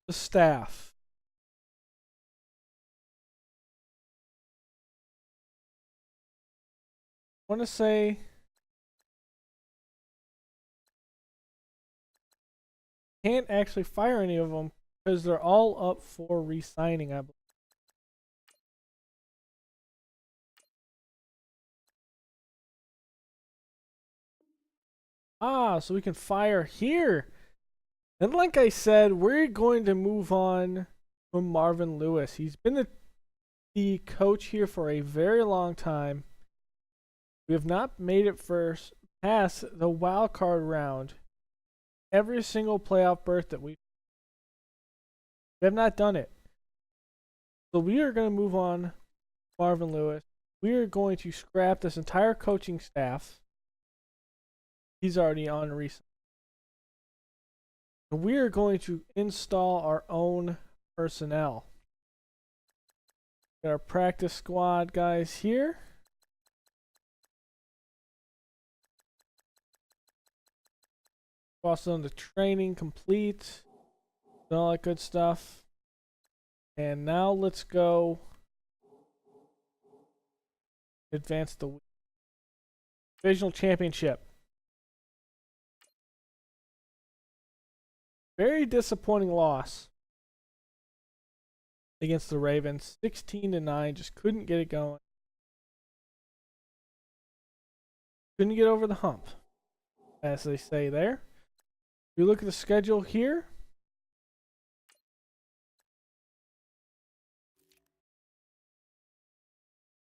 The staff. I want to say can't actually fire any of them because they're all up for re-signing, I believe. Ah, so we can fire here. And like I said, we're going to move on from Marvin Lewis. He's been the coach here for a very long time. We have not made it first past the wild card round. Every single playoff berth that we have not done it. So we are going to move on Marvin Lewis. We are going to scrap this entire coaching staff. He's already on recent. We are going to install our own personnel. Got our practice squad guys here. Also, the training complete. And all that good stuff. And now let's go advance the divisional championship. Very disappointing loss against the Ravens. 16-9, just couldn't get it going. Couldn't get over the hump, as they say there. If you look at the schedule here,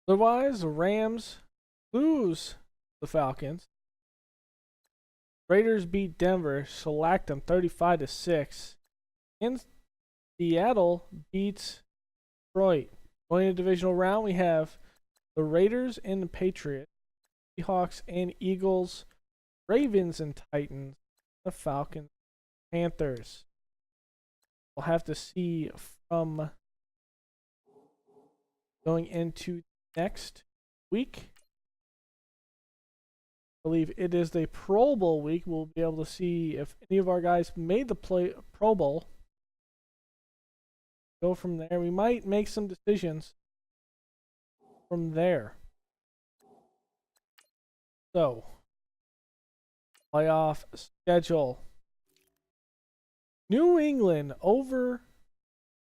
otherwise the Rams lose the Falcons. Raiders beat Denver, shellacked them 35-6. And Seattle beats Detroit. Going to the divisional round, we have the Raiders and the Patriots, Seahawks and Eagles, Ravens and Titans, the Falcons, Panthers. We'll have to see from going into next week. I believe it is the Pro Bowl week. We'll be able to see if any of our guys made the Pro Bowl. Go from there. We might make some decisions from there. So, playoff schedule. New England over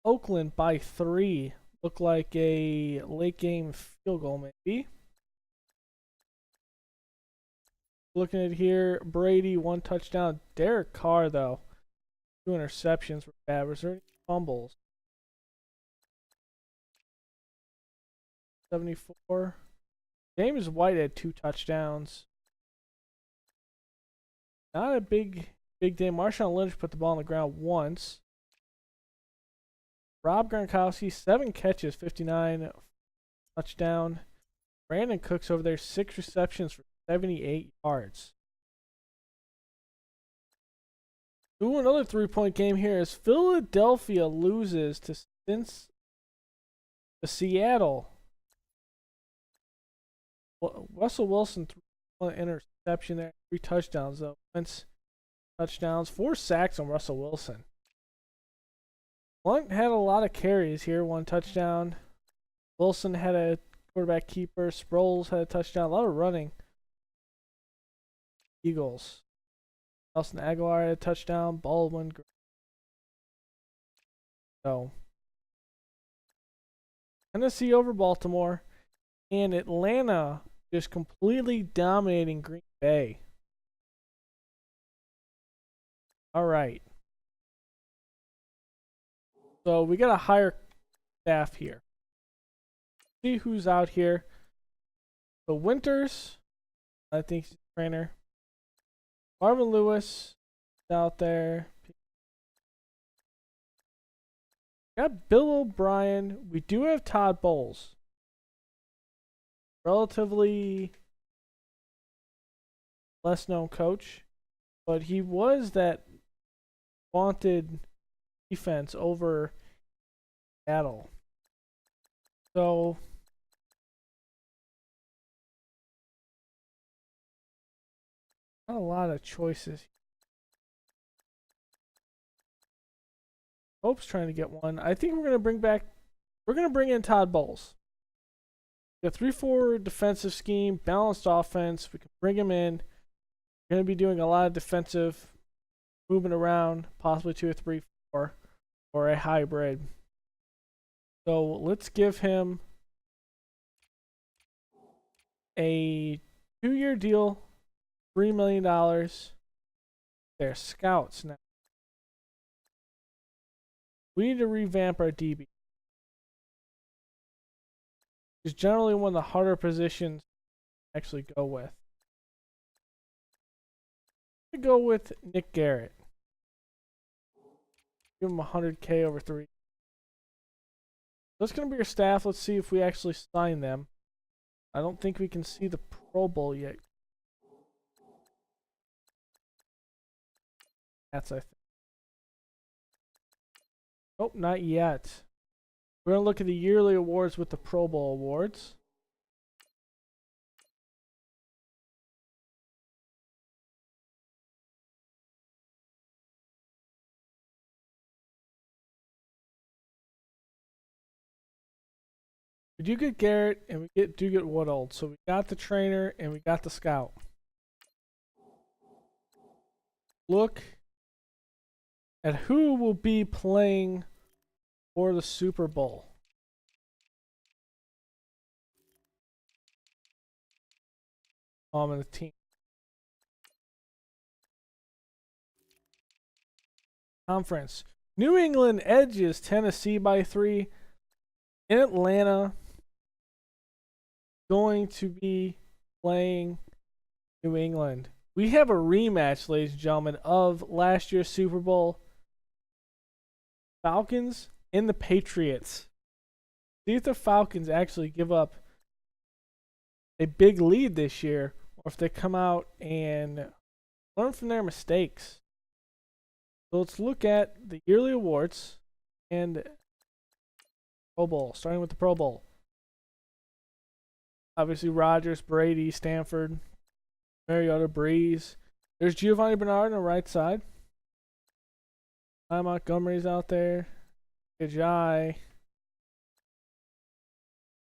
Oakland by 3. Look like a late game field goal, maybe. Looking at here, Brady 1 touchdown. Derek Carr though, 2 interceptions were bad. Was there any fumbles? 74. James White had 2 touchdowns. Not a big day. Marshawn Lynch put the ball on the ground once. Rob Gronkowski 7 catches, 59 touchdown. Brandon Cooks over there 6 receptions for 78 yards. Ooh, another 3-point game here as Philadelphia loses to Seattle. Russell Wilson threw an interception there. 3 touchdowns though. Wentz touchdowns, 4 sacks on Russell Wilson. Blunt had a lot of carries here, 1 touchdown. Wilson had a quarterback keeper. Sproles had a touchdown. A lot of running. Eagles. Nelson Aguilar had a touchdown. Baldwin. So, Tennessee over Baltimore. And Atlanta just completely dominating Green Bay. All right. So we got a higher staff here. See who's out here. So Winters, I think he's the trainer. Marvin Lewis is out there. Got Bill O'Brien. We do have Todd Bowles. Relatively less known coach, but he was that wanted defense over Seattle. So not a lot of choices. Hope's trying to get one. I think we're gonna bring in Todd Bowles. The 3-4 defensive scheme, balanced offense. We can bring him in. We're gonna be doing a lot of defensive moving around, possibly 2 or 3-4, or a hybrid. So let's give him a 2-year deal, $3 million. They're scouts now. We need to revamp our DB. It's generally one of the harder positions to actually go with. I'm gonna go with Nick Garrett. Give him $100K over 3. That's gonna be your staff. Let's see if we actually sign them. I don't think we can see the Pro Bowl yet. That's I think. Oh, not yet. We're going to look at the yearly awards with the Pro Bowl awards. We do get Garrett and we do get Woodall. So we got the trainer and we got the scout. Look at who will be playing for the Super Bowl. In the team. Conference. New England edges Tennessee by 3. In Atlanta, going to be playing New England. We have a rematch, ladies and gentlemen, of last year's Super Bowl. Falcons and the Patriots. See if the Falcons actually give up a big lead this year, or if they come out and learn from their mistakes. So let's look at the yearly awards and Pro Bowl, starting with the Pro Bowl. Obviously, Rodgers, Brady, Stanford, Mariota, Breeze. There's Giovanni Bernard on the right side. Ty Montgomery's out there. Ajay.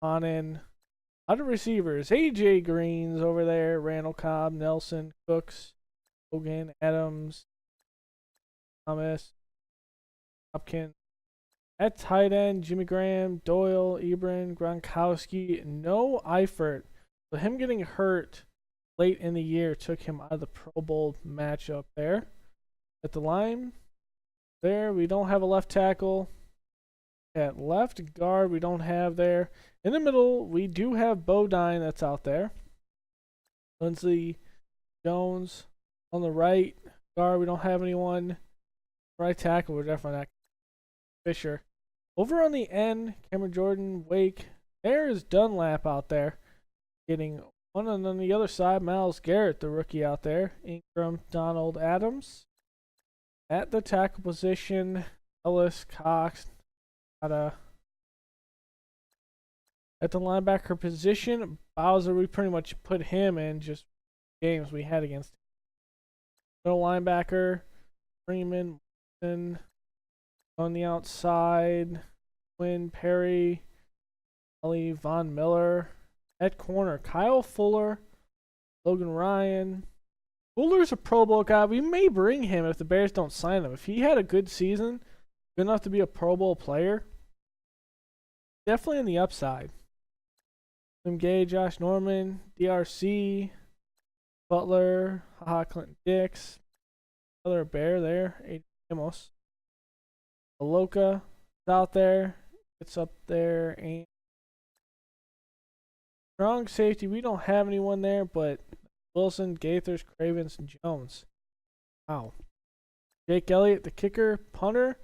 Onen. Other receivers. AJ Green's over there. Randall Cobb, Nelson, Cooks, Hogan, Adams, Thomas, Hopkins. At tight end, Jimmy Graham, Doyle, Ebron, Gronkowski. No Eifert. So him getting hurt late in the year took him out of the Pro Bowl matchup there. At the line, there we don't have a left tackle. At left guard, we don't have there. In the middle, we do have Bodine that's out there. Lindsey Jones. On the right guard, we don't have anyone. Right tackle, we're definitely not. Fisher. Over on the end, Cameron Jordan, Wake. There is Dunlap out there. Getting one, and on the other side, Myles Garrett, the rookie out there. Ingram, Donald, Adams. At the tackle position, Ellis, Cox, At the linebacker position, Bowser, we pretty much put him in just games we had against him. Middle linebacker, Freeman, Wilson. On the outside, Quinn Perry, Ellie Von Miller. At corner, Kyle Fuller, Logan Ryan. Fuller's a Pro Bowl guy. We may bring him if the Bears don't sign him. If he had a good season, good enough to be a Pro Bowl player, definitely on the upside. Tim Gay, Josh Norman, DRC, Butler, Clinton Dix, another Bear there, Aiden Amos. Aloka is out there, gets up there, and strong safety. We don't have anyone there, but Wilson, Gaithers, Cravens, and Jones. Wow. Jake Elliott, the kicker, punter.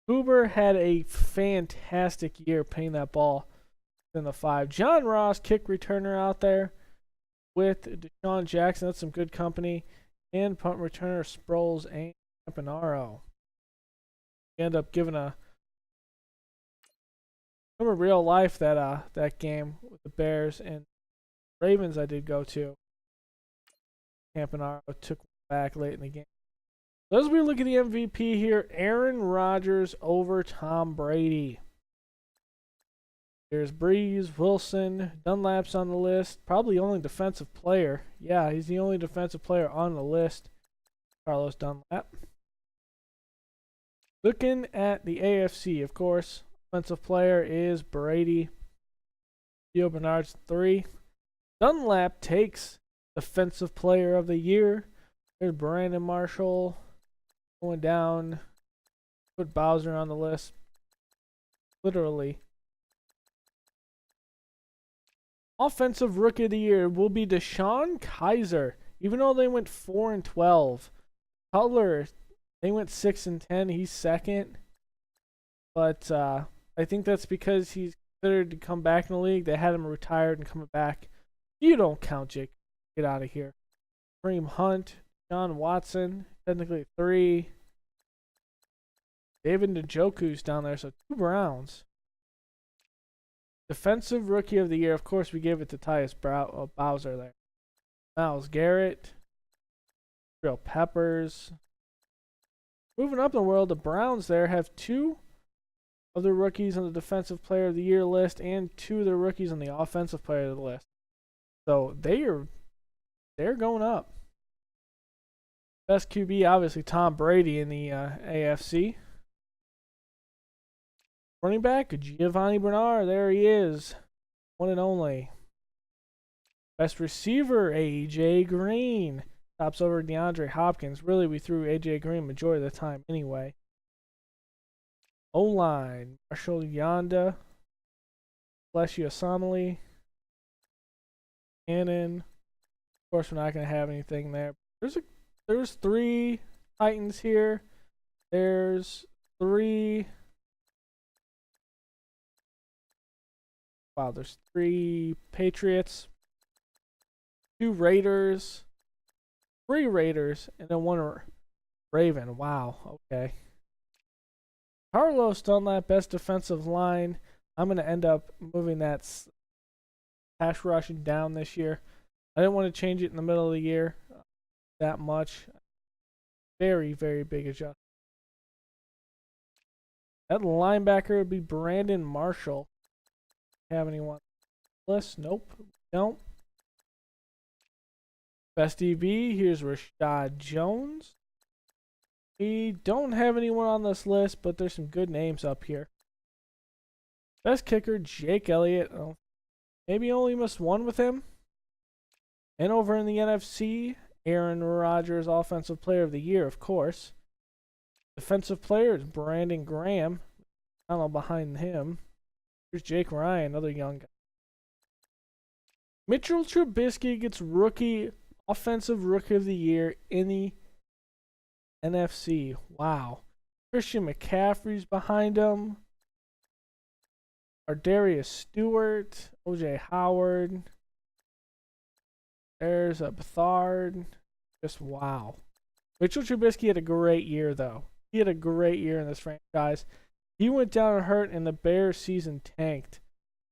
Huber had a fantastic year playing that ball in the 5. John Ross, kick returner out there with Deshaun Jackson. That's some good company. And punt returner Sproles and Campanaro. End up giving a remember real life that game with the Bears and Ravens I did go to. Campanaro took back late in the game. As we look at the MVP here, Aaron Rodgers over Tom Brady. There's Breeze, Wilson, Dunlap's on the list. Probably only defensive player. Yeah, he's the only defensive player on the list. Carlos Dunlap. Looking at the AFC, of course, offensive player is Brady. Theo Bernard's 3. Dunlap takes defensive player of the year. There's Brandon Marshall going down. Put Bowser on the list. Literally. Offensive Rookie of the Year will be Deshaun Kaiser. Even though they went 4-12. Cutler, they went 6-10. He's second. But I think that's because he's considered to come back in the league. They had him retired and coming back. You don't count, Jake. Get out of here. Kareem Hunt, John Watson, technically 3. David Njoku's down there, so 2 Browns. Defensive Rookie of the Year, of course, we gave it to Tyus Bowser there. Myles Garrett, Real Peppers. Moving up in the world, the Browns there have 2 of the rookies on the Defensive Player of the Year list and 2 of the rookies on the Offensive Player of the list. So they're going up. Best QB, obviously Tom Brady in the AFC. Running back, Giovanni Bernard. There he is. One and only. Best receiver, A.J. Green. Tops over DeAndre Hopkins. Really, we threw A.J. Green majority of the time anyway. O-line, Marshall Yanda. Bless you, Asamali. Cannon. Of course, we're not going to have anything there. There's 3 Titans here. There's 3. Wow, there's 3 Patriots, 2 Raiders, 3 Raiders, and then 1 Raven. Wow, okay. Carlos Dunlap, best defensive line. I'm going to end up moving that pass rushing down this year. I didn't want to change it in the middle of the year that much. Very, very big adjustment. That linebacker would be Brandon Marshall. Have anyone on the list? Nope. Don't. Best DB, here's Rashad Jones. We don't have anyone on this list, but there's some good names up here. Best kicker, Jake Elliott. Oh, maybe only missed 1 with him. And over in the NFC, Aaron Rodgers, Offensive Player of the Year, of course. Defensive player is Brandon Graham. Tunnel behind him. Here's Jake Ryan, another young guy. Mitchell Trubisky gets Offensive Rookie of the Year in the NFC. Wow. Christian McCaffrey's behind him. Ardarius Stewart. O.J. Howard. There's a Bethard. Just wow. Mitchell Trubisky had a great year, though. He had a great year in this franchise. He went down and hurt, and the Bears season tanked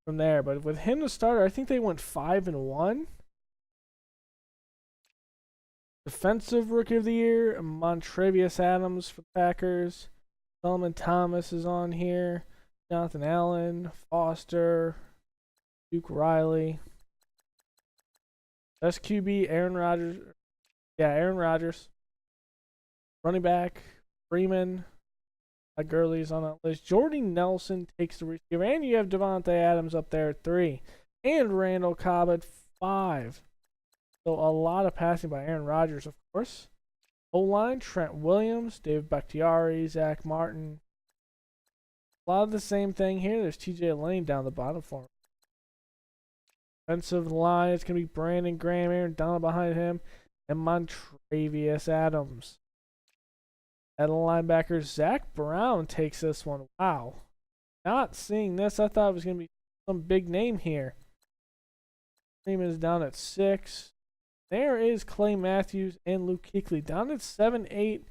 from there. But with him the starter, I think they went 5-1. Defensive Rookie of the Year, Montravius Adams for the Packers. Solomon Thomas is on here. Jonathan Allen, Foster, Duke Riley. Best QB, Aaron Rodgers. Yeah, Aaron Rodgers. Running back, Freeman. Gurley's on that list. Jordy Nelson takes the receiver. And you have Devontae Adams up there at 3. And Randall Cobb at 5. So a lot of passing by Aaron Rodgers, of course. O-line, Trent Williams, Dave Bakhtiari, Zach Martin. A lot of the same thing here. There's TJ Lane down the bottom for him. Defensive line, it's going to be Brandon Graham, Aaron Donald behind him, and Montravius Adams. At linebacker, Zach Brown takes this one. Wow. Not seeing this. I thought it was going to be some big name here. Freeman is down at 6. There is Clay Matthews and Luke Kuechly down at 7, 8.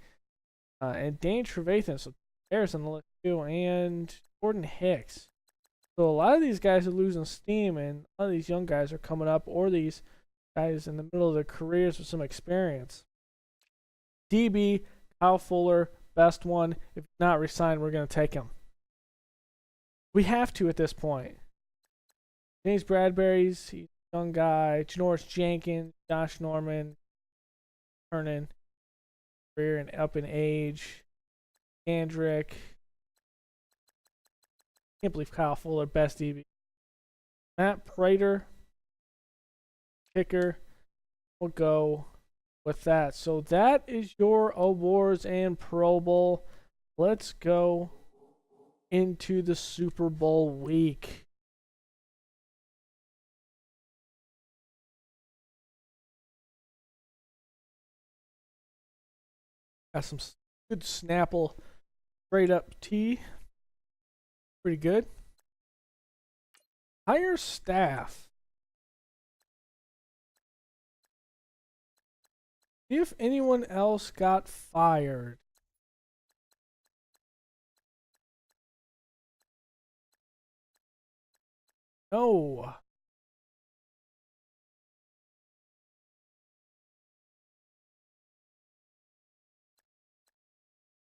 And Dane Trevathan. So there's on the list too. And Jordan Hicks. So a lot of these guys are losing steam, and a lot of these young guys are coming up, or these guys in the middle of their careers with some experience. DB, Kyle Fuller, best one. If not resigned, we're going to take him. We have to at this point. James Bradbury's he's a young guy. Janoris Jenkins, Josh Norman, turning career and up in age. Andrick. Can't believe Kyle Fuller, best DB. Matt Prater, kicker. We'll go with that. So that is your awards and Pro Bowl. Let's go into the Super Bowl week. Got some good Snapple straight up tea. Pretty good. Hire staff. See if anyone else got fired. No.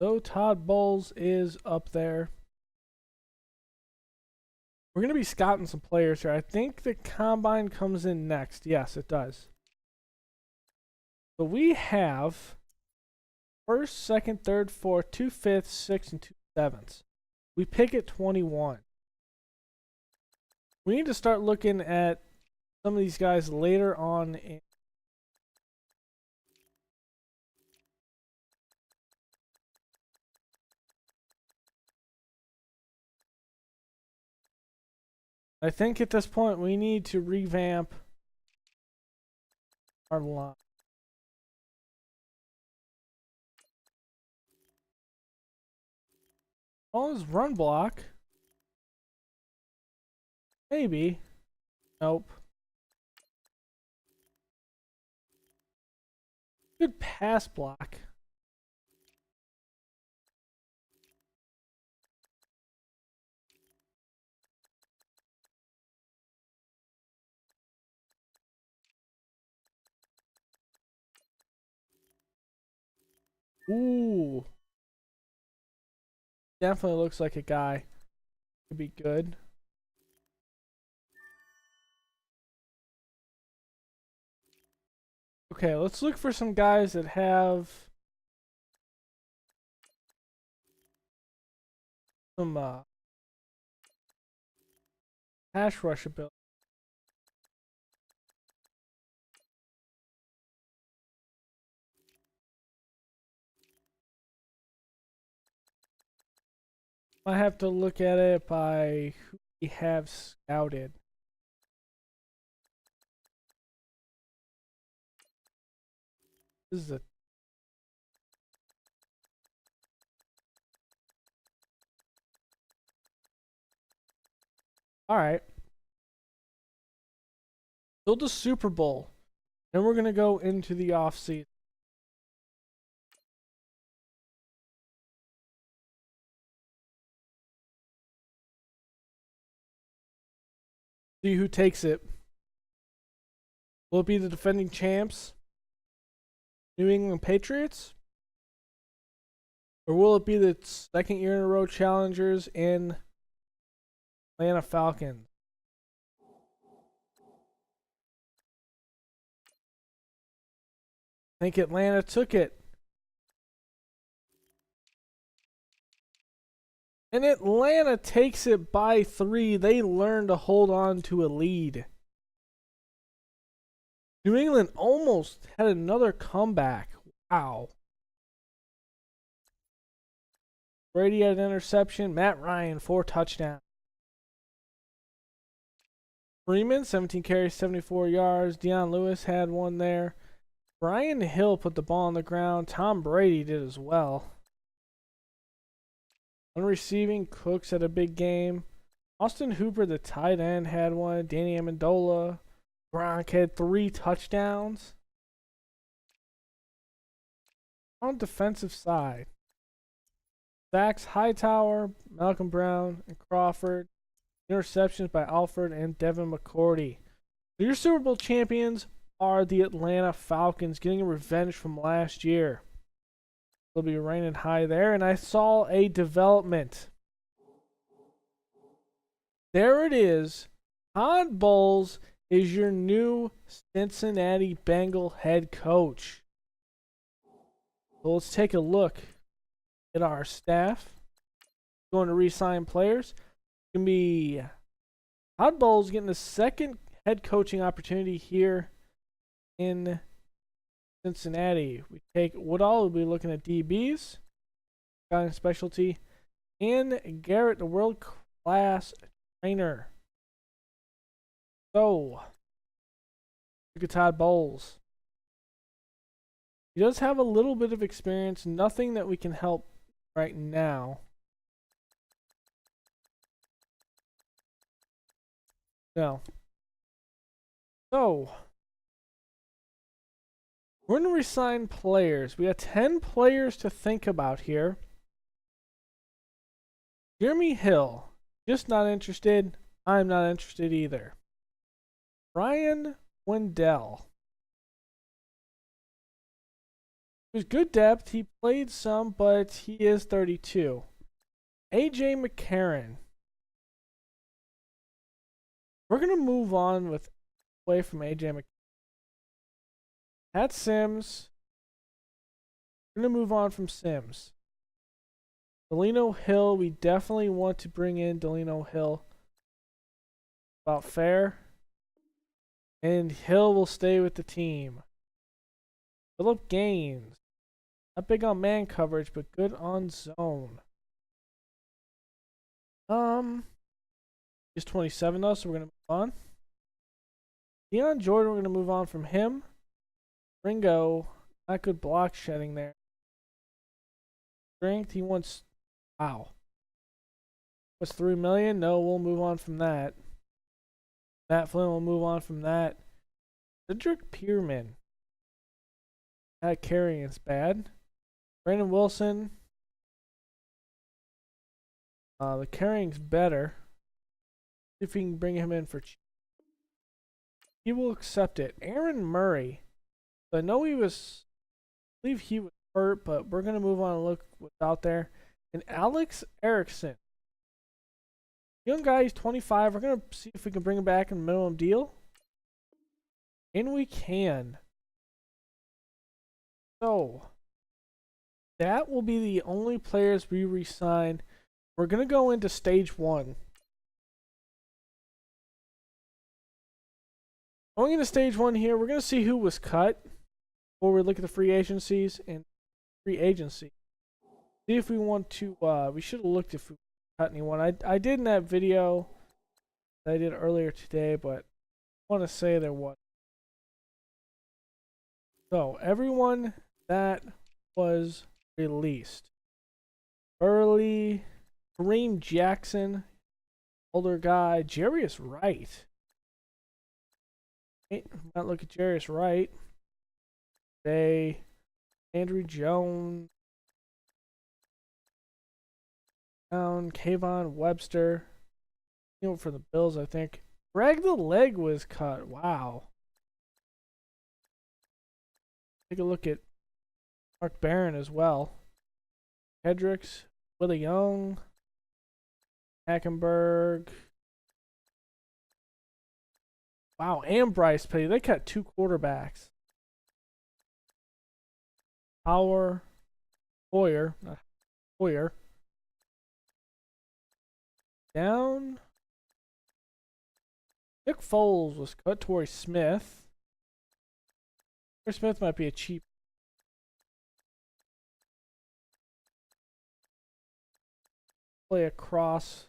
So Todd Bowles is up there. We're going to be scouting some players here. I think the combine comes in next. Yes, it does. So we have first, second, third, fourth, 2 fifths, 6, and 2 sevenths. We pick at 21. We need to start looking at some of these guys later on in. I think at this point we need to revamp our line. Oh, his run block. Maybe. Nope. Good pass block. Ooh. Definitely looks like a guy could be good. Okay, let's look for some guys that have some pass rush ability. I have to look at it by who we have scouted. This is a all right. Build a Super Bowl. Then we're gonna go into the offseason. See who takes it. Will it be the defending champs, New England Patriots? Or will it be the second year in a row challengers in Atlanta Falcons? I think Atlanta took it. And Atlanta takes it by 3. They learn to hold on to a lead. New England almost had another comeback. Wow. Brady had an interception. Matt Ryan, 4 touchdowns. Freeman, 17 carries, 74 yards. Deion Lewis had one there. Brian Hill put the ball on the ground. Tom Brady did as well. On receiving, Cooks had a big game. Austin Hooper, the tight end, had one. Danny Amendola. Gronk had 3 touchdowns. On defensive side, sacks, Hightower, Malcolm Brown, and Crawford. Interceptions by Alford and Devin McCourty. So your Super Bowl champions are the Atlanta Falcons, getting revenge from last year. It'll be raining high there. And I saw a development. There it is. Todd Bowles is your new Cincinnati Bengal head coach. So let's take a look at our staff. Going to re-sign players. It's going to be Todd Bowles getting the second head coaching opportunity here in Cincinnati. We take Woodall, we'll be looking at DBs, scouting specialty, and Garrett, the world-class trainer. So, look at Todd Bowles. He does have a little bit of experience, nothing that we can help right now. No. So, we're going to resign players. We got 10 players to think about here. Jeremy Hill, just not interested. I'm not interested either. Ryan Wendell. There's good depth. He played some, but he is 32. AJ McCarron. We're going to move on away from AJ McCarron. Pat Sims. We're going to move on from Sims. Delino Hill. We definitely want to bring in Delino Hill. About fair. And Hill will stay with the team. Philip Gaines. Not big on man coverage, but good on zone. He's 27 though, so we're going to move on. Deion Jordan, we're going to move on from him. Ringo, not good block shedding there. Strength, he wants, wow. What's 3 million? No, we'll move on from that. Matt Flynn will move on from that. Cedric Pierman. That carrying is bad. Brandon Wilson. The carrying's better. See if we can bring him in for cheap. He will accept it. Aaron Murray. I know I believe he was hurt, but we're going to move on and look what's out there. And Alex Erickson. Young guy, he's 25. We're going to see if we can bring him back in the minimum deal. And we can. So, that will be the only players we re-sign. We're going to go into stage 1. Going into stage 1 here, we're going to see who was cut before we look at the free agencies and free agency. See if we want to, we should have looked if we cut anyone. I did in that video that I did earlier today, but I want to say there was. So, everyone that was released. Early, Kareem Jackson, older guy, Jarius Wright. Might look at Jarius Wright. Andrew Jones. Kayvon Webster. For the Bills, I think. Greg the Leg was cut. Wow. Take a look at Mark Barron as well. Hendricks, Willie Young, Hackenberg. Wow, and Bryce Petty. They cut 2 quarterbacks. Hoyer. Down. Nick Foles was cut. Torrey Smith. Torrey Smith might be a cheap. Play across.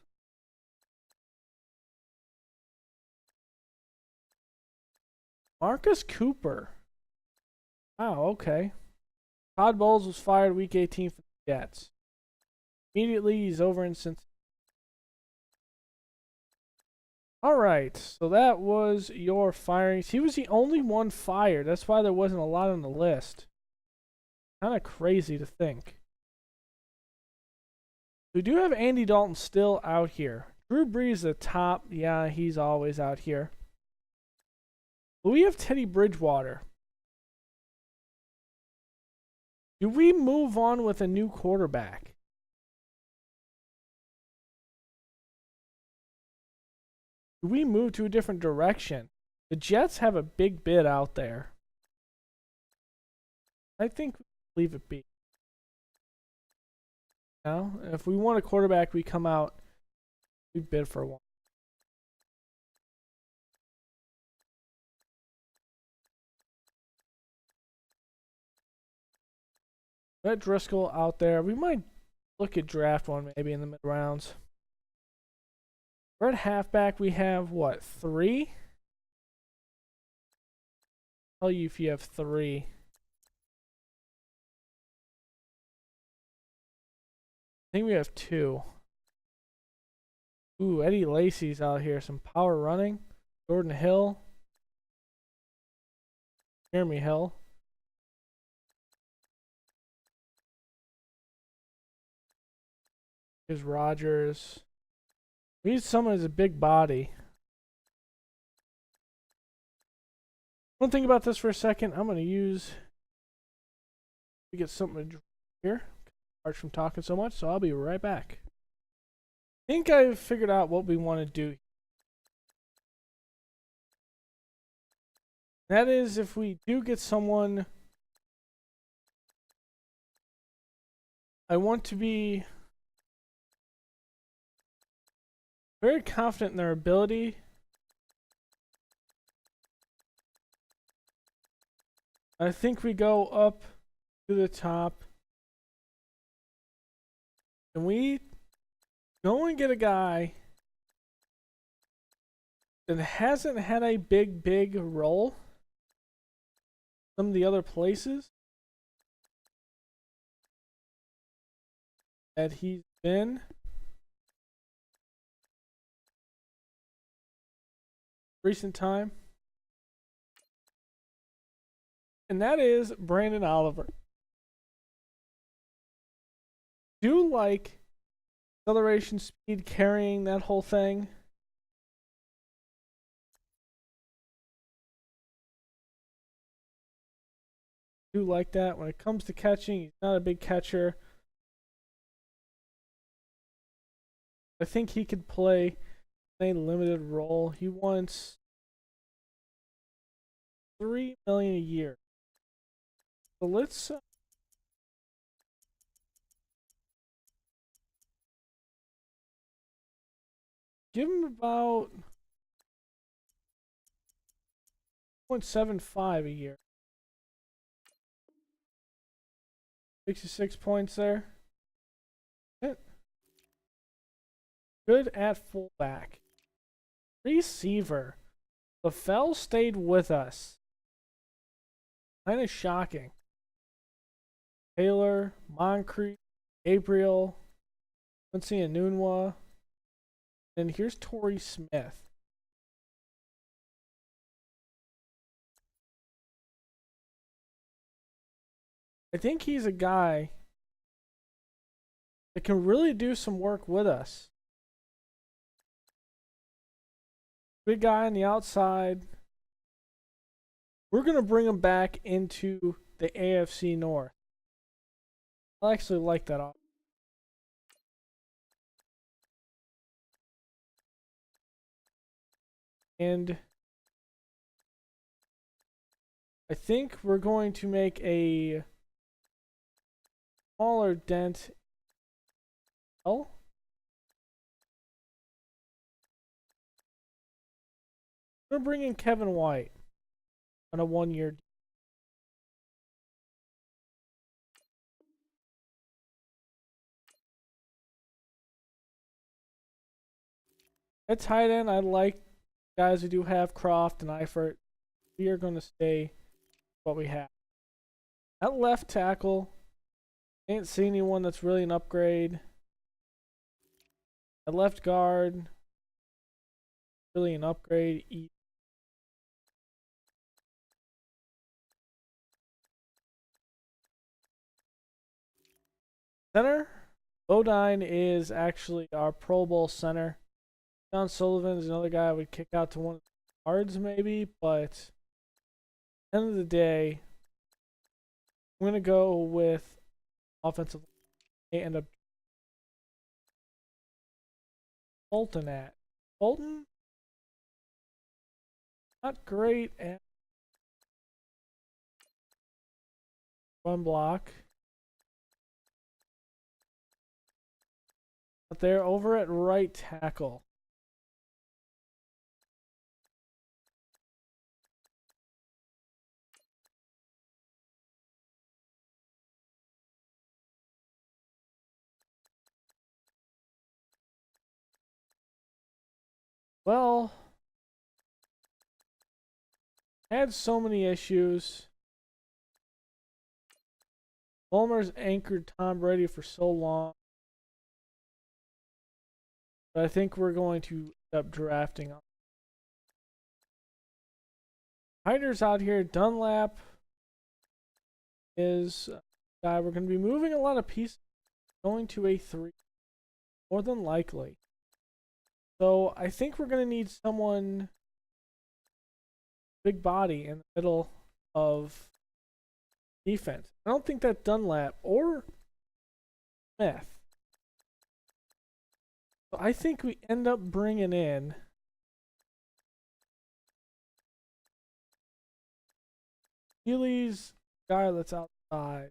Marcus Cooper. Wow, okay. Todd Bowles was fired week 18 for the Jets. Immediately, he's over in Cincinnati. Alright, so that was your firings. He was the only one fired. That's why there wasn't a lot on the list. Kind of crazy to think. We do have Andy Dalton still out here. Drew Brees the top. Yeah, he's always out here. But we have Teddy Bridgewater. Do we move on with a new quarterback? Do we move to a different direction? The Jets have a big bid out there. I think we leave it be. Now, if we want a quarterback, we come out, we bid for one. Let Driscoll out there. We might look at draft one maybe in the mid rounds. We're at halfback. We have what, 3? Tell you if you have 3. I think we have 2. Ooh, Eddie Lacy's out here. Some power running. Jordan Hill. Jeremy Hill. Here's Rogers. We need someone who's a big body. One thing about this for a second, I'm going to get something to drink here. Apart from talking so much, so I'll be right back. I think I've figured out what we want to do. That is, if we do get someone, I want to be very confident in their ability. I think we go up to the top. And we go and get a guy that hasn't had a big role some of the other places that he's been. Recent time. And that is Brandon Oliver. Do like acceleration, speed, carrying, that whole thing. Do like that. When it comes to catching, he's not a big catcher. I think he could play a limited role. He wants $3 million a year. So let's give him about 0.75 a year. 66 points there. Good at fullback. Receiver. LaFell stayed with us. Kind of shocking. Taylor, Moncrief, Gabriel, Quincy Enunwa. And here's Torrey Smith. I think he's a guy that can really do some work with us. Big guy on the outside. We're going to bring him back into the AFC North. I actually like that option. And I think we're going to make a smaller dent. Oh. We're going to bring in Kevin White on a 1-year deal. At tight end, I like guys who do have Croft and Eifert. We are going to stay what we have. At left tackle, ain't seen anyone that's really an upgrade. At left guard, really an upgrade. Center, Bodine is actually our Pro Bowl center. John Sullivan is another guy I would kick out to one of the guards maybe, but at the end of the day, I'm gonna go with offensive. They end up Bolton at Bolton. Not great at run block. But they're over at right tackle. Well, had so many issues. Homer's anchored Tom Brady for so long. But I think we're going to end up drafting him. Hyder's out here. Dunlap is guy. We're going to be moving a lot of pieces. Going to a 3. More than likely. So I think we're going to need someone big body in the middle of defense. I don't think that Dunlap or Smith. So I think we end up bringing in Healy's guy that's outside.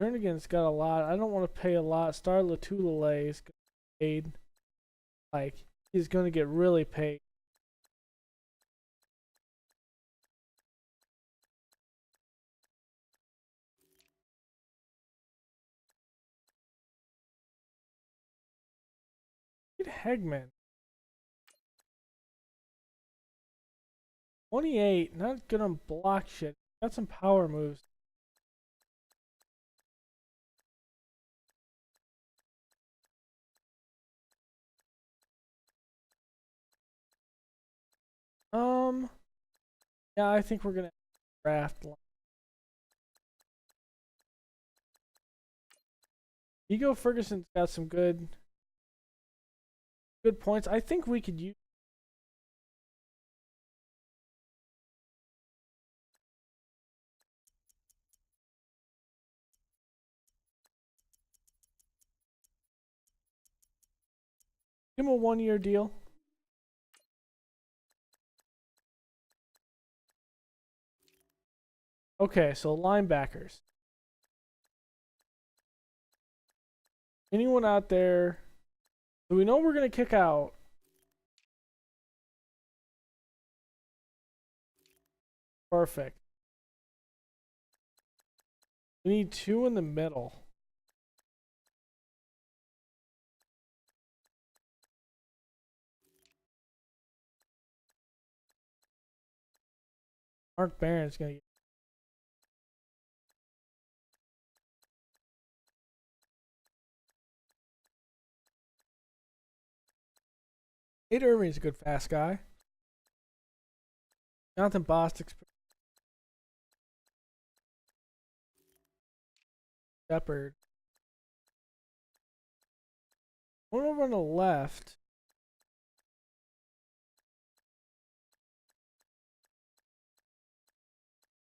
Jernigan's got a lot. I don't want to pay a lot. Star Latulele is paid. Like, he's going to get really paid. Hegman. 28, not good on block shit. Got some power moves. Yeah, I think we're gonna draft. Ego Ferguson's got some good points. I think we could use. Give him a 1-year deal. Okay, so linebackers. Anyone out there? So we know we're gonna kick out. Perfect. We need 2 in the middle. Mark Barron's gonna get. Nate Irving's a good fast guy. Jonathan Bostic's Shepard. One over on the left.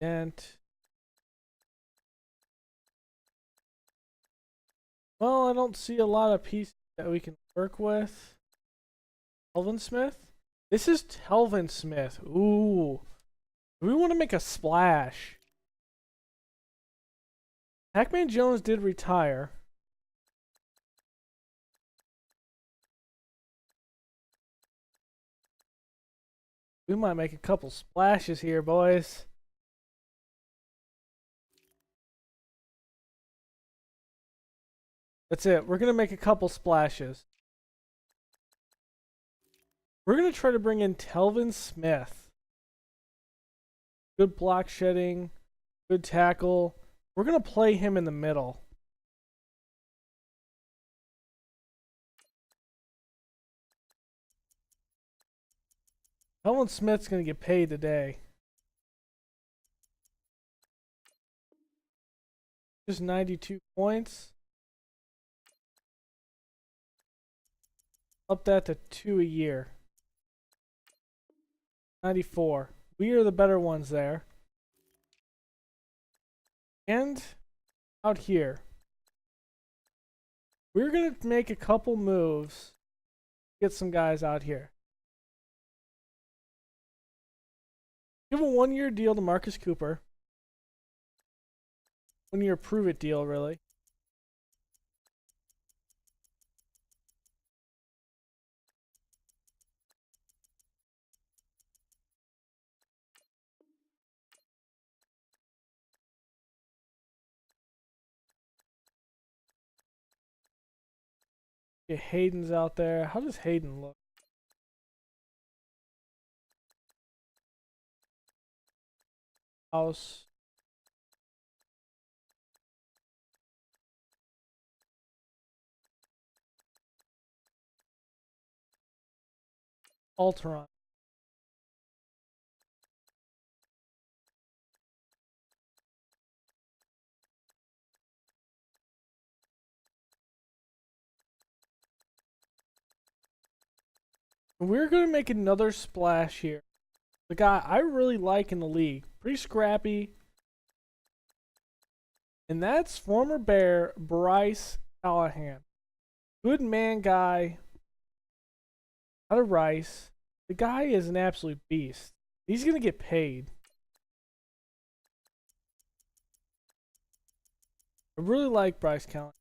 Dent. Well, I don't see a lot of pieces that we can work with. Telvin Smith? This is Telvin Smith. Ooh. We want to make a splash. Pac-Man Jones did retire. We might make a couple splashes here, boys. That's it. We're going to make a couple splashes. We're going to try to bring in Telvin Smith. Good block shedding. Good tackle. We're going to play him in the middle. Telvin Smith's going to get paid today. Just 92 points. Up that to 2 a year. 94. We are the better ones there. And out here, we're going to make a couple moves. Get some guys out here. Give a 1-year deal to Marcus Cooper. 1-year prove it deal, really. Okay, Hayden's out there. How does Hayden look? House. Alteron. We're going to make another splash here. The guy I really like in the league. Pretty scrappy. And that's former Bear Bryce Callahan. Good man guy. Out of Rice. The guy is an absolute beast. He's going to get paid. I really like Bryce Callahan.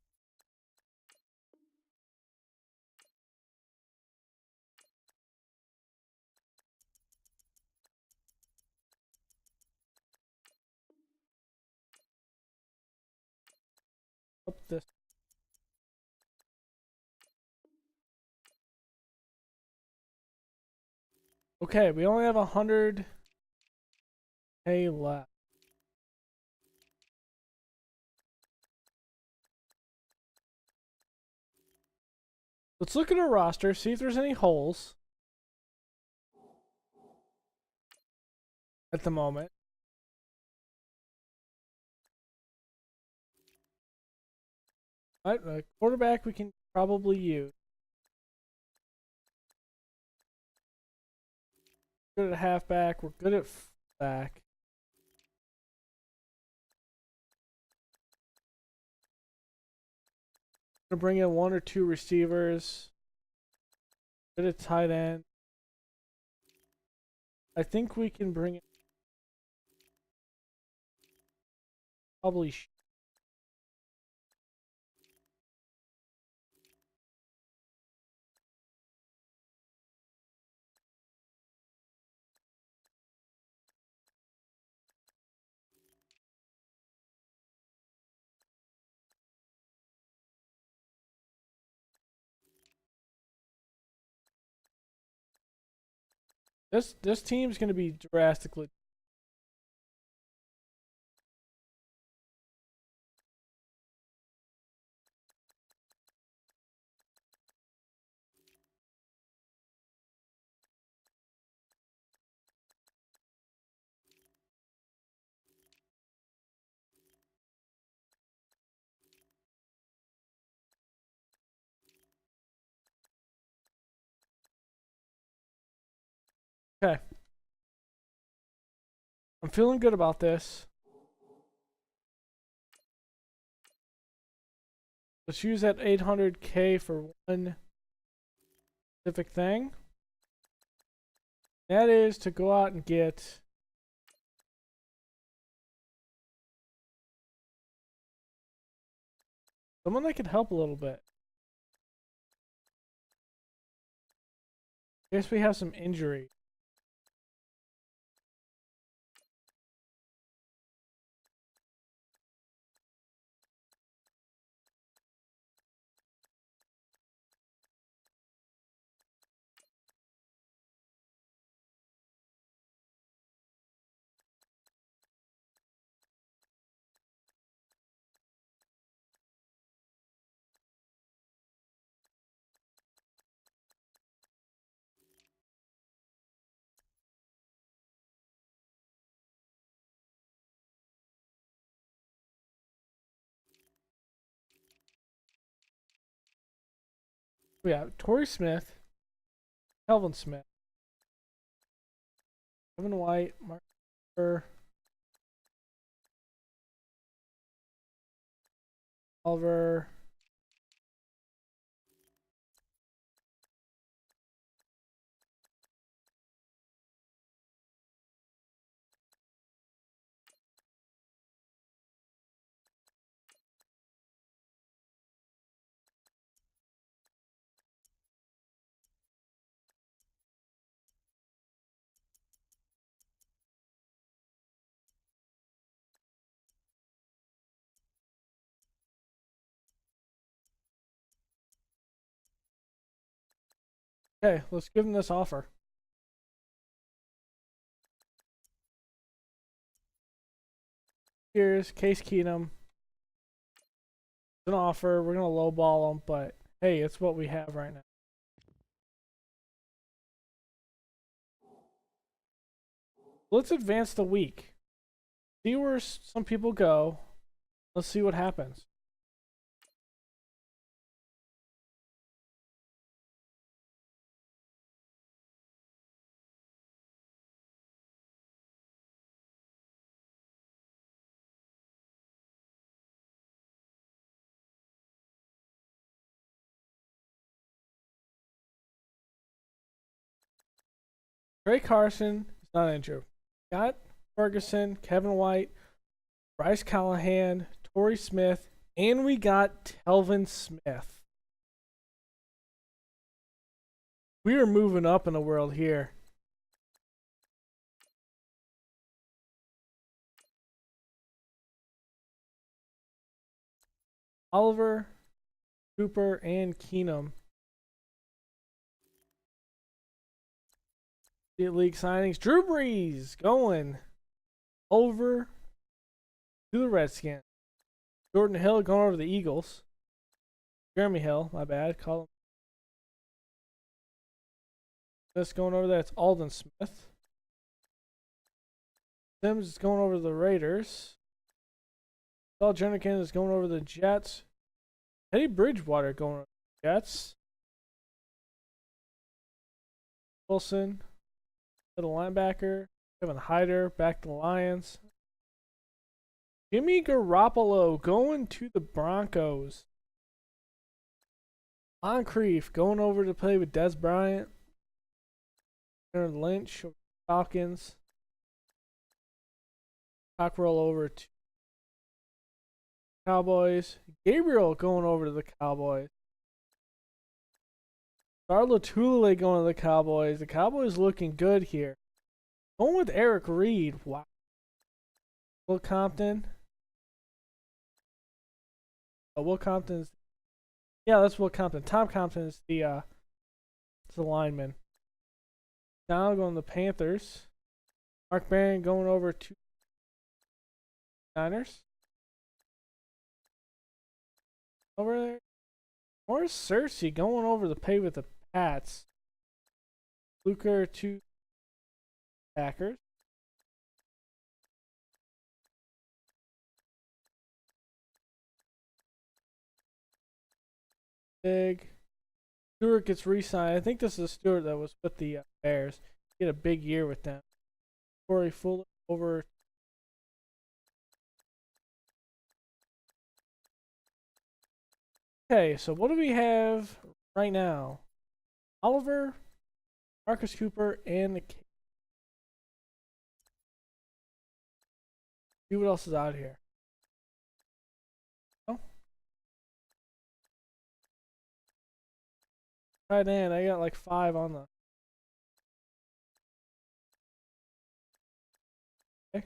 Up this. Okay, we only have 100K left. Let's look at our roster, see if there's any holes at the moment. Alright, a quarterback we can probably use. Good at halfback, we're good at fullback. Gonna bring in 1 or 2 receivers. Good at tight end. I think we can bring it. Probably. This team's gonna be drastically. Okay. I'm feeling good about this. Let's use that 800K for one specific thing. That is to go out and get someone that can help a little bit. I guess we have some injury. We have Torrey Smith, Kelvin Smith. Kevin White, Mark Oliver. Okay, let's give him this offer. Here's Case Keenum. It's an offer. We're gonna lowball him, but hey, it's what we have right now. Let's advance the week. See where some people go. Let's see what happens. Trey Carson is not injured. Got Ferguson, Kevin White, Bryce Callahan, Torrey Smith, and we got Telvin Smith. We are moving up in the world here. Oliver, Cooper, and Keenum. The league signings. Drew Brees going over to the Redskins. Jordan Hill going over to the Eagles. Jeremy Hill, my bad. Call him. This going over there. It's Alden Smith. Sims is going over to the Raiders. Saul Jernigan is going over to the Jets. Teddy Bridgewater going over to the Jets. Wilson, middle linebacker. Kevin Hyder back to the Lions. Jimmy Garoppolo going to the Broncos. Moncrief going over to play with Des Bryant. Aaron Lynch, Falcons. Cockrell over to Cowboys. Gabriel going over to the Cowboys. Darla going to the Cowboys. The Cowboys looking good here. Going with Eric Reed. Wow. Will Compton. Will Compton's. Yeah, that's Will Compton. Tom Compton is the lineman. Now going to the Panthers. Mark Barron going over to Niners. Over there. Morris Cersei going over to pay with the Pats. Luker to Packers. Big. Stewart gets re-signed. I think this is Stewart that was with the Bears. He had a big year with them. Corey Fuller over. Okay, so what do we have right now? Oliver, Marcus Cooper, and the. See what else is out here. Oh. Tight end, I got like 5 on the. Okay.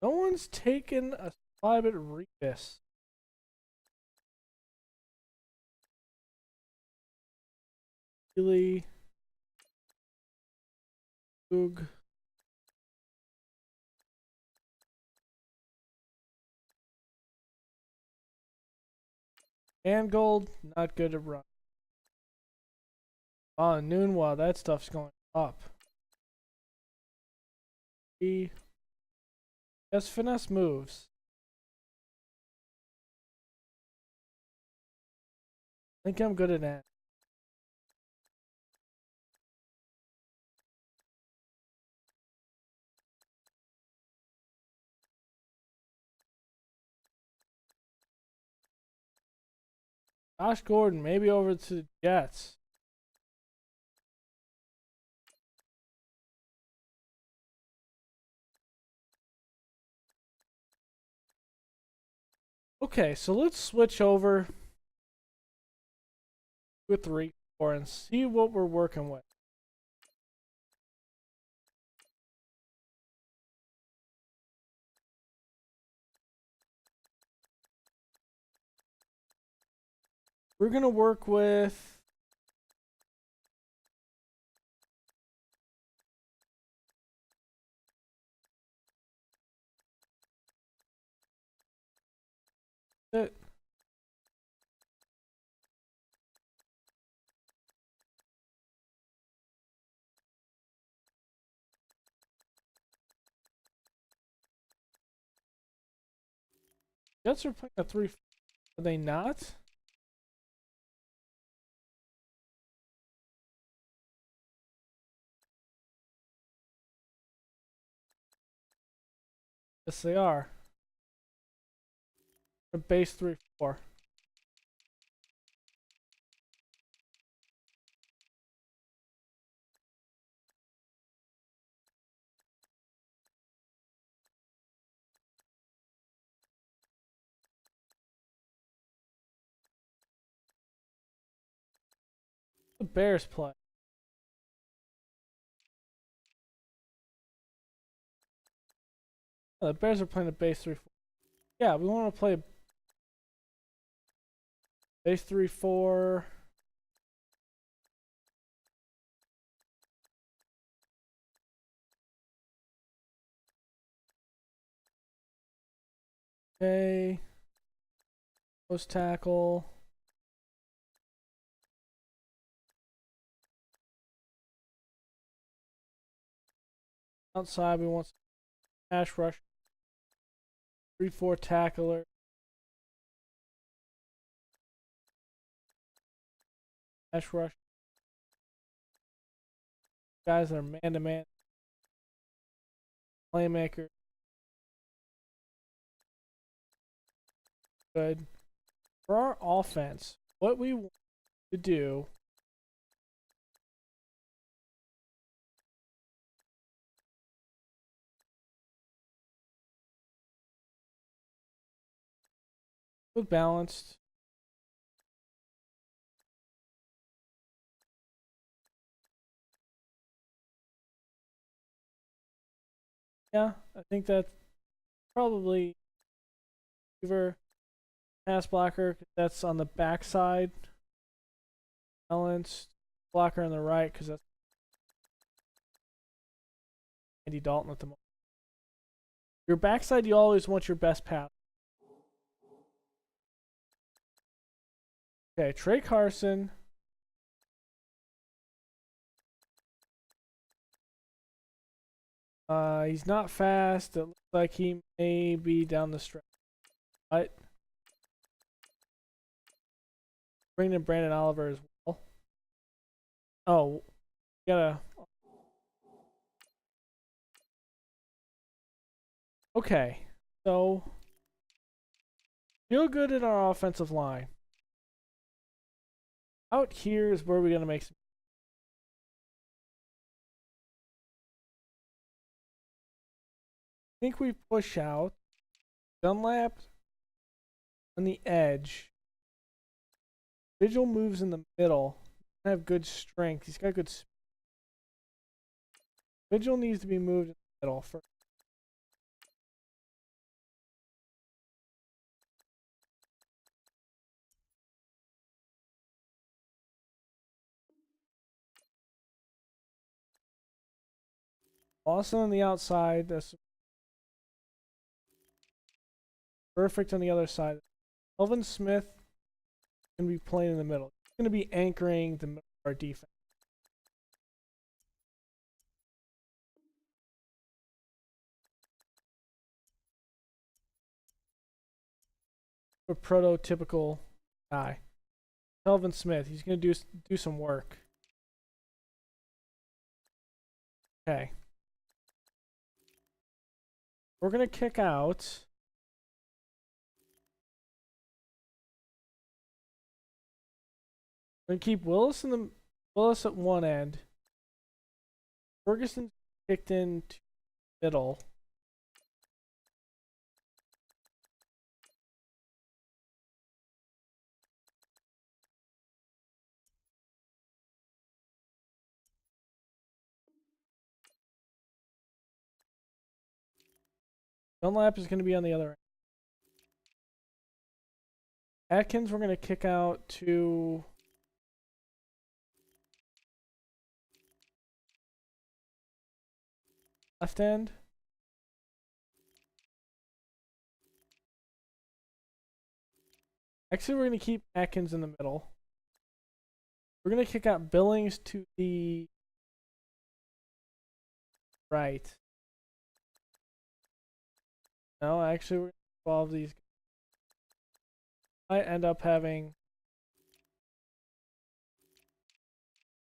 No one's taken a stab at Revis. Really. Oog. And gold, not good to run. Oh, Noonwa, that stuff's going up. Yes, finesse moves. think I'm good at that. Josh Gordon, maybe over to the Jets. Okay, so let's switch over with 3-4 and see what we're working with. We're gonna work with it. Jets are playing a 3. Are they not? Yes, they are. A base 3-4. The Bears play. Oh, the Bears are playing a base 3-4. Yeah, we want to play base 3-4. Okay. Post tackle. Outside, we want pass rush. 3-4 tackler. Pass rush. Guys that are man to man. Playmaker. Good. For our offense, what we want to do with balanced. Yeah, I think that's probably receiver, pass blocker. That's on the backside. Balanced blocker on the right because that's Andy Dalton at the moment. Your backside, you always want your best pass. Okay, Trey Carson. He's not fast. It looks like he may be down the stretch. But bring in Brandon Oliver as well. Oh, gotta. Okay, so feel good in our offensive line. Out here is where we're gonna make some. I think we push out Dunlap on the edge. Vigil moves in the middle. Doesn't have good strength. He's got good. Vigil needs to be moved in the middle first. Lawson on the outside. That's perfect on the other side. Elvin Smith can be playing in the middle. He's going to be anchoring the middle of our defense. A prototypical guy. Telvin Smith. He's going to do some work. Okay. We're going to kick out. We're going to keep Willis at one end. Ferguson kicked into middle. Dunlap is going to be on the other end. Atkins, we're going to kick out to left end. Actually, we're going to keep Atkins in the middle. We're going to kick out Billings to the right. No, actually, we're going to involve these. I end up having.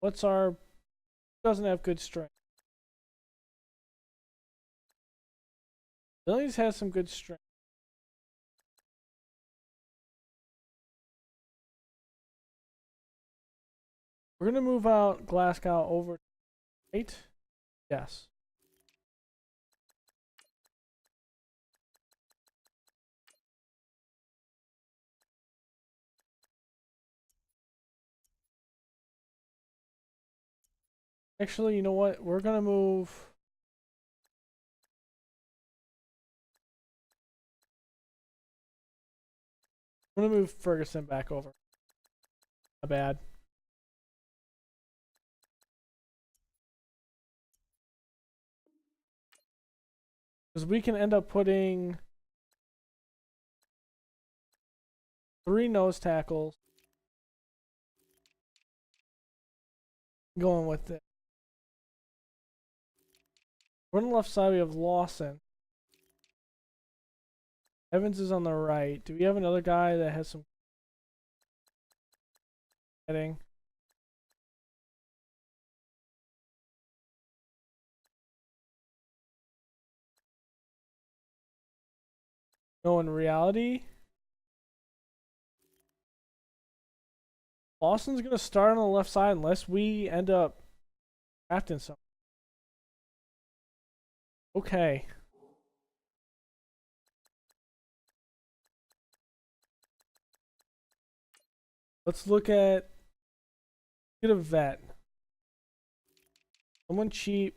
What's our. Doesn't have good strength. Billings has some good strength. We're going to move out Glasgow over. Right? Yes. Actually, you know what? We're going to move. I'm going to move Ferguson back over. Not bad. Because we can end up putting 3 nose tackles. Going with it. We're on the left side, we have Lawson. Evans is on the right. Do we have another guy that has some heading? No, in reality, Lawson's going to start on the left side unless we end up drafting something. Okay. Let's look at. Get a vet. Someone cheap.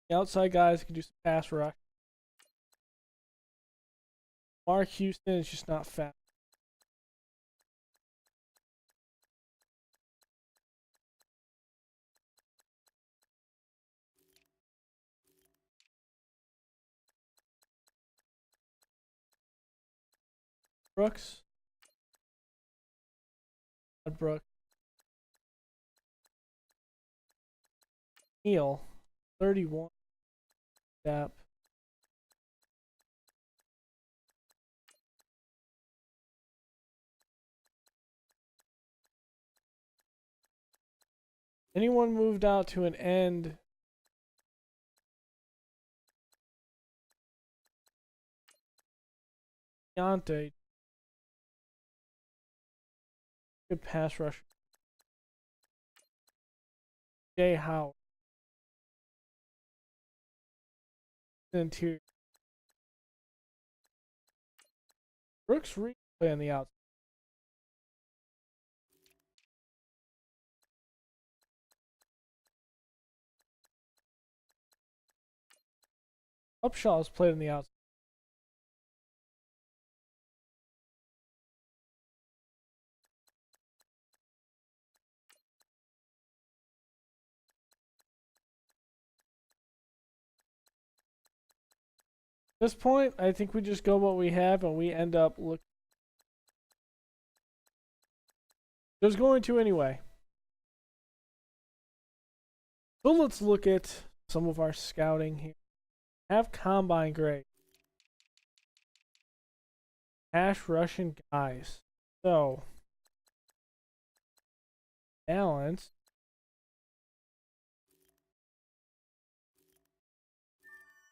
The outside guys can do some pass rush. Mark Houston is just not fast. Brooks. Brooks. Neal. 31. Gap. Anyone moved out to an end? Deontay. Good pass rush. Jay Howe. Interior. Brooks Reed play on the outside. Upshaw's played on the outside. At this point, I think we just go what we have and we end up looking. Just going to anyway. So let's look at some of our scouting here. Have combine grade. Pass rushing guys. So balance.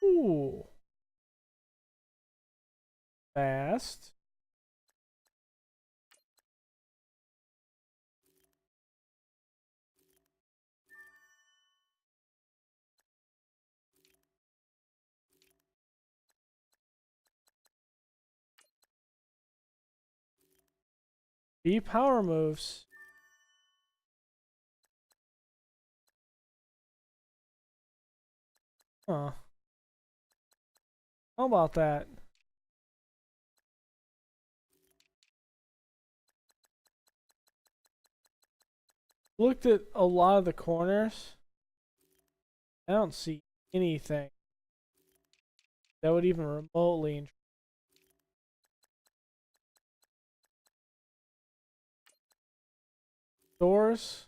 Ooh. Fast. B power moves. Huh. How about that? Looked at a lot of the corners. I don't see anything that would even remotely. Doors.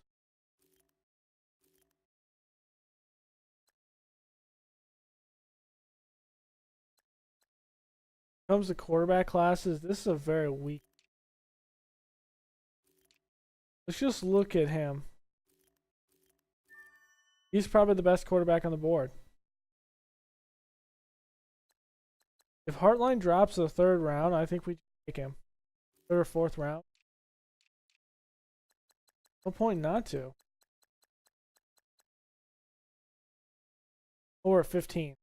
Comes to quarterback classes, this is a very weak. Let's just look at him. He's probably the best quarterback on the board. If Hartline drops the 3rd round, I think we take him. 3rd or 4th round. No point not to. Oh, we're at 15.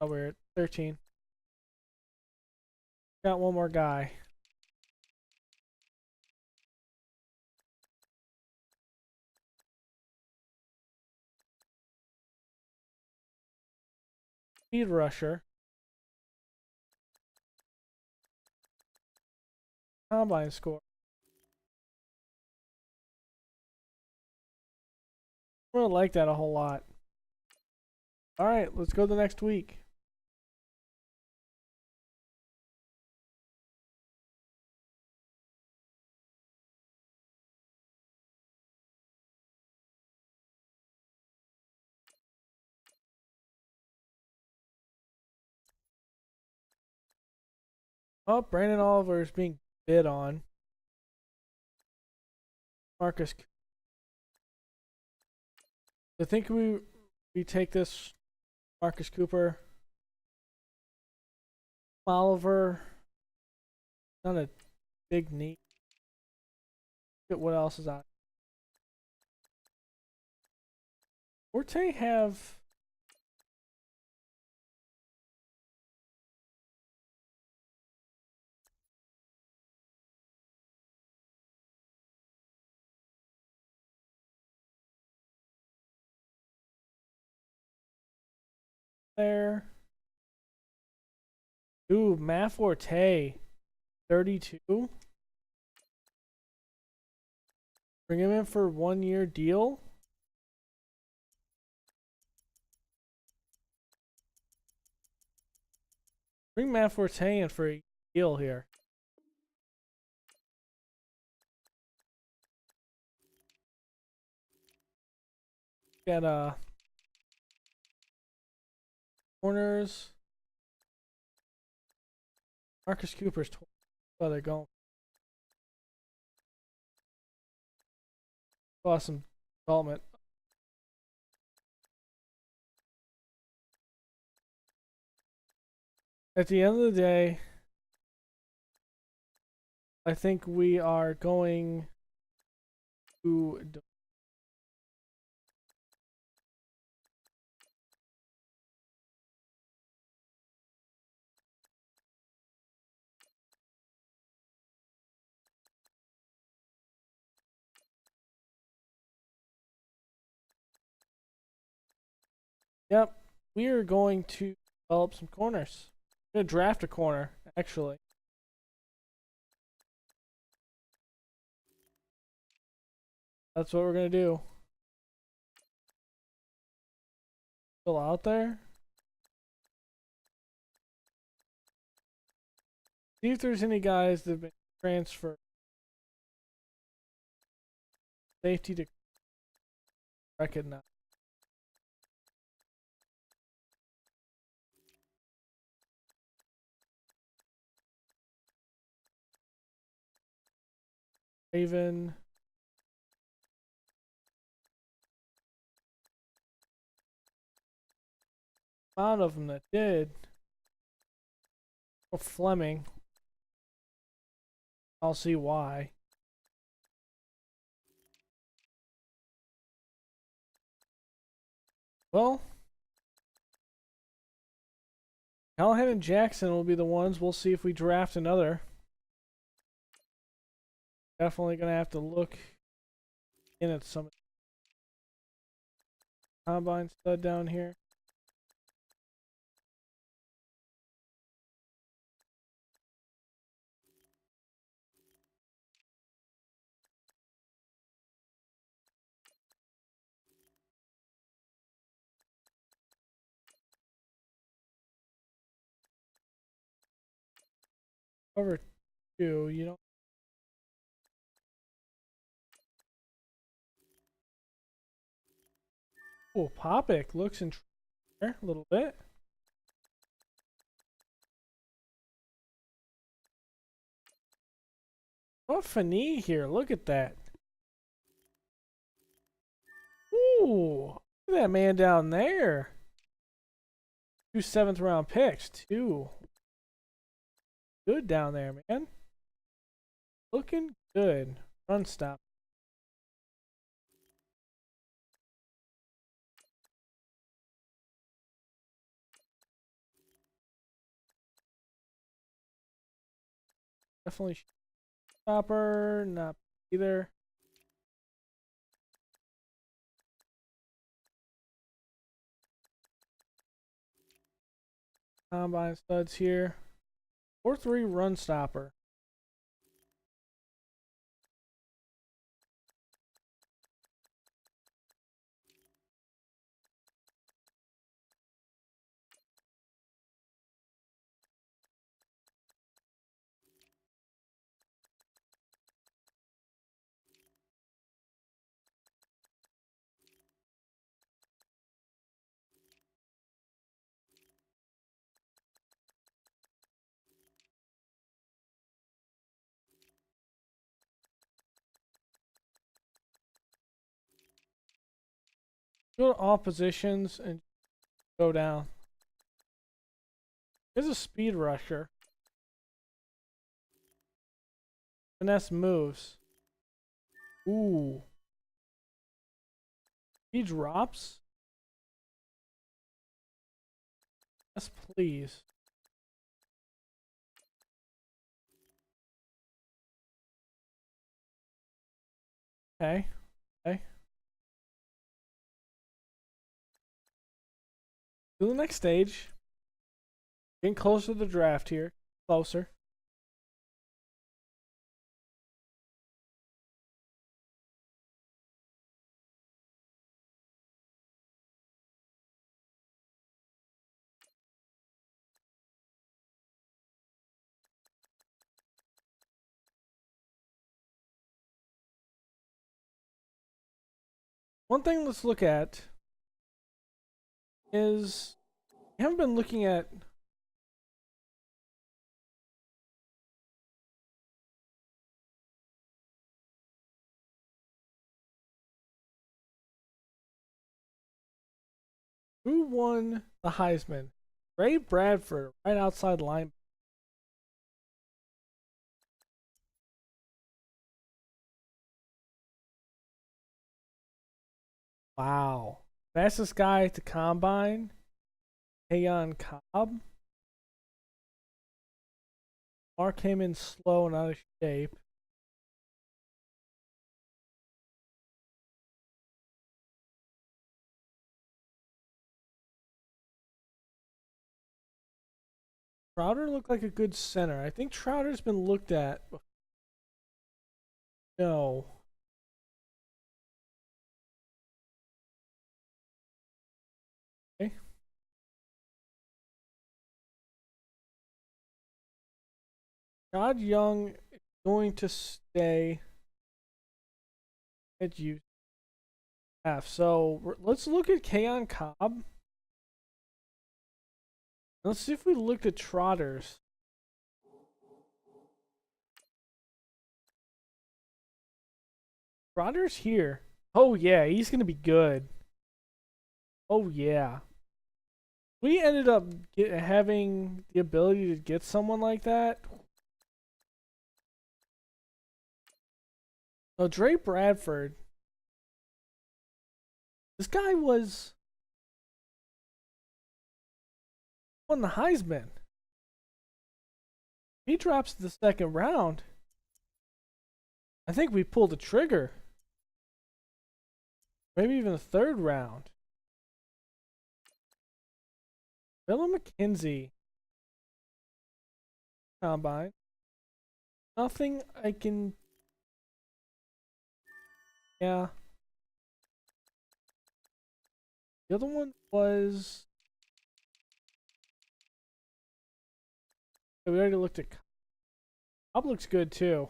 Oh, we're at 13. Got one more guy. Speed rusher. Combine score. I really like that a whole lot. Alright, let's go to the next week. Oh, Brandon Oliver is being bid on. Marcus. I think we take this Marcus Cooper. Oliver. Not a big need. Look at what else is out. Forte have there. Ooh, Matt Forte. 32. Bring him in for a 1-year deal. Bring Matt Forte in for a deal here. Got corners. Marcus Cooper's 20. Oh, they're going. Awesome development. At the end of the day, I think we are going to. Yep, we are going to develop some corners. We're going to draft a corner, actually. That's what we're going to do. Still out there? See if there's any guys that have been transferred. Safety to recognize. Raven. amount of them that did. Or Fleming. I'll see why. Well, Callahan and Jackson will be the ones. We'll see if we draft another. Definitely going to have to look in at some combine stud down here. Over 2, you know. Oh, Popick looks in there a little bit. Oh, Fanny here. Look at that. Ooh, look at that man down there. 2 7th-round picks, too. Good down there, man. Looking good. Run stop. Definitely stopper. Not either. Combine studs here. 4-3 run stopper. Go to all positions and go down. Here's a speed rusher. Finesse moves. Ooh. He drops. Yes, please. Okay. Okay. To the next stage. Getting closer to the draft here. Closer. One thing let's look at is we haven't been looking at who won the Heisman. Ray Bradford, right outside line. Wow. Fastest guy to combine. Hayon Cobb. Mark came in slow and out of shape. Crowder looked like a good center. I think Crowder's been looked at. No. Okay. Todd Young is going to stay at UF. So let's look at Kayon Cobb. Let's see if we looked at Trotters. Trotters here. Oh yeah, he's gonna be good. Oh yeah. We ended up having the ability to get someone like that. So Dre Bradford, this guy won the Heisman. He drops the second round. I think we pulled the trigger. Maybe even the third round. Bill McKenzie. Combine. Nothing I can. Yeah. The other one was. We already looked at. Cobb looks good too.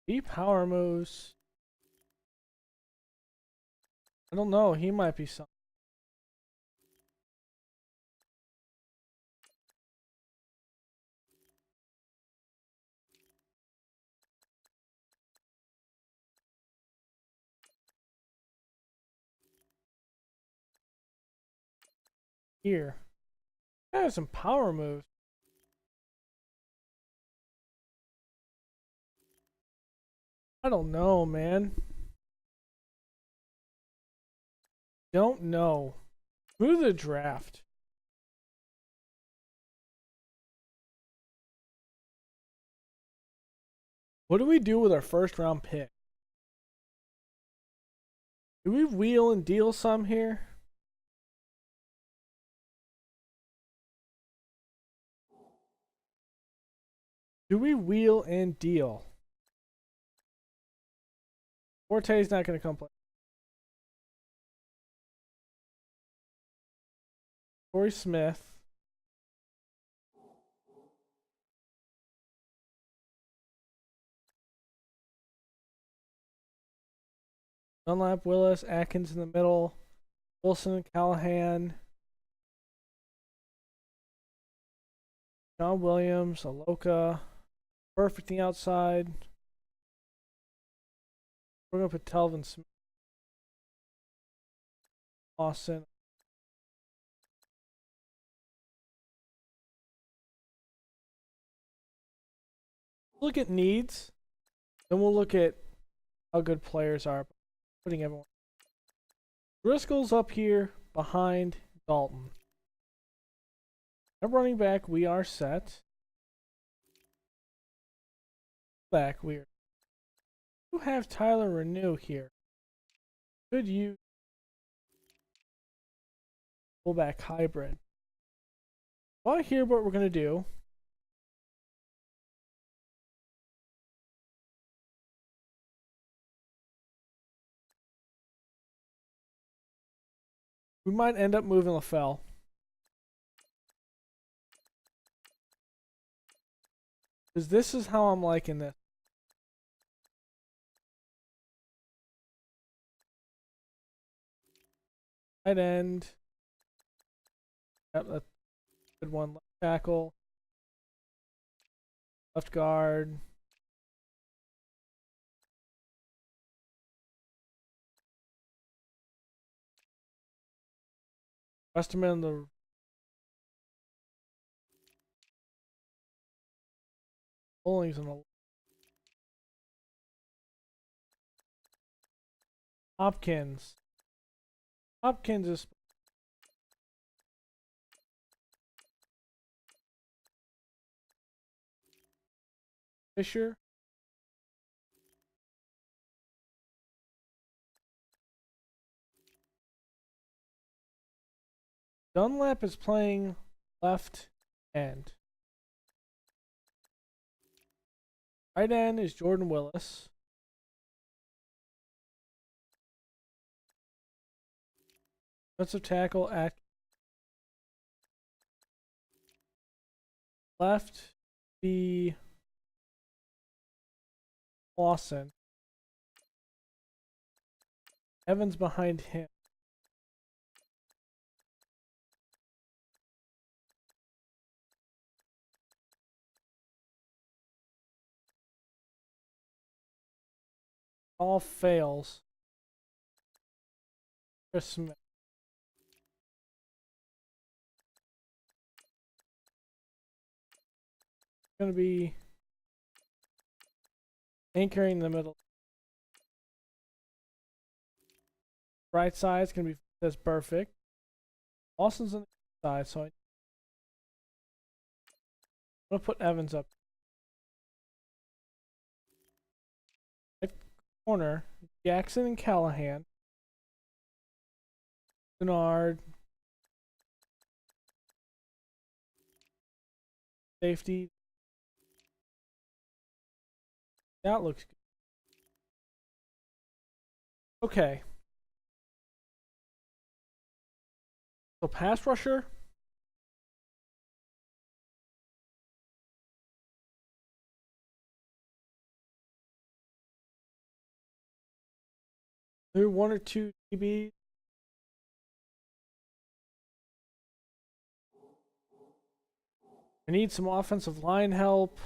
Deep power moves. I don't know. He might be something. Here. I have some power moves. I don't know, man. Don't know. Move the draft. What do we do with our first round pick? Do we wheel and deal some here? Do we wheel and deal? Forte's not going to come play. Corey Smith. Dunlap, Willis, Atkins in the middle. Wilson, Callahan. John Williams, Aloka. Perfecting outside. We're going to put Telvin Smith. Austin. Look at needs. Then we'll look at how good players are. Putting everyone. Driscoll's up here behind Dalton. At running back, we are set. Back, we have Tyler Renew here. Could you fullback hybrid? Well, here what we're gonna do. We might end up moving LaFell. Because this is how I'm liking this. Tight end. Yep, that's a good one. Left tackle. Left guard. Westerman, the bowling's in the Hopkins. Hopkins is Fisher. Dunlap is playing left end. Right end is Jordan Willis. Defensive tackle at left. Be Lawson. Evans behind him. All fails. Chris Smith. Going to be anchoring the middle. Right side is going to be that's perfect. Austin's on the side, so I'm going to put Evans up. Right corner, Jackson and Callahan. Denard. Safety. That looks good. Okay. So pass rusher. There one or two DBs. I need some offensive line help.